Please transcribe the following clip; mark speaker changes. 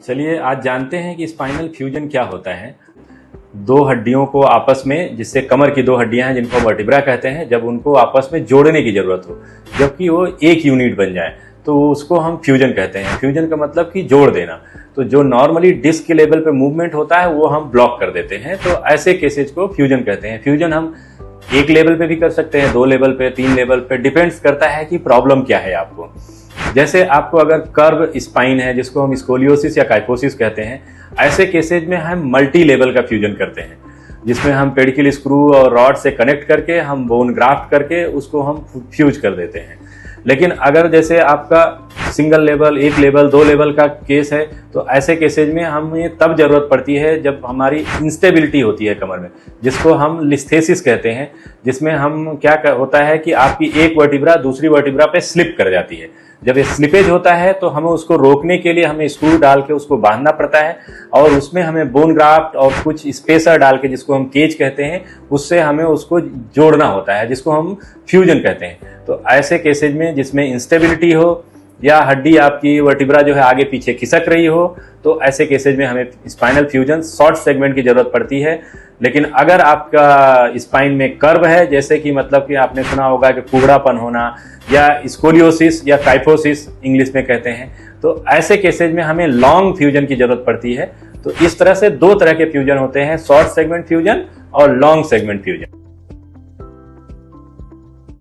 Speaker 1: चलिए आज जानते हैं कि स्पाइनल फ्यूजन क्या होता है। दो हड्डियों को आपस में, जिससे कमर की दो हड्डियां हैं जिनको वर्टिब्रा कहते हैं, जब उनको आपस में जोड़ने की जरूरत हो जबकि वो एक यूनिट बन जाए तो उसको हम फ्यूजन कहते हैं। फ्यूजन का मतलब कि जोड़ देना। तो जो नॉर्मली डिस्क के लेवल पे मूवमेंट होता है वो हम ब्लॉक कर देते हैं, तो ऐसे केसेज को फ्यूजन कहते हैं। फ्यूजन हम एक लेवल पे भी कर सकते हैं, 2 लेवल पे, 3 लेवल पे, डिपेंड्स करता है कि प्रॉब्लम क्या है आपको। जैसे आपको अगर कर्व स्पाइन है जिसको हम स्कोलियोसिस या काइफोसिस कहते हैं, ऐसे केसेज में हम मल्टी लेवल का फ्यूजन करते हैं, जिसमें हम पेडिकल स्क्रू और रॉड से कनेक्ट करके हम बोन ग्राफ्ट करके उसको हम फ्यूज कर देते हैं। लेकिन अगर जैसे आपका सिंगल लेवल, 1 लेवल, 2 लेवल का केस है तो ऐसे केसेज में हमें तब जरूरत पड़ती है जब हमारी इंस्टेबिलिटी होती है कमर में, जिसको हम लिस्थेसिस कहते हैं। जिसमें हम क्या होता है कि आपकी एक वर्टिब्रा दूसरी वर्टिब्रा पे स्लिप कर जाती है। जब ये स्लिपेज होता है तो हमें उसको रोकने के लिए हमें स्क्रू डाल के उसको बांधना पड़ता है, और उसमें हमें बोन ग्राफ्ट और कुछ स्पेसर डाल के, जिसको हम केज कहते हैं, उससे हमें उसको जोड़ना होता है, जिसको हम फ्यूजन कहते हैं। तो ऐसे केसेज में जिसमें इंस्टेबिलिटी हो या हड्डी आपकी वर्टिब्रा जो है आगे पीछे खिसक रही हो, तो ऐसे केसेज में हमें स्पाइनल फ्यूजन शॉर्ट सेगमेंट की जरूरत पड़ती है। लेकिन अगर आपका स्पाइन में कर्व है, जैसे कि मतलब कि आपने सुना होगा कि कुबड़ापन होना या स्कोलियोसिस या काइफोसिस इंग्लिश में कहते हैं, तो ऐसे केसेज में हमें लॉन्ग फ्यूजन की जरूरत पड़ती है। तो इस तरह से 2 तरह के फ्यूजन होते हैं, शॉर्ट सेगमेंट फ्यूजन और लॉन्ग सेगमेंट फ्यूजन।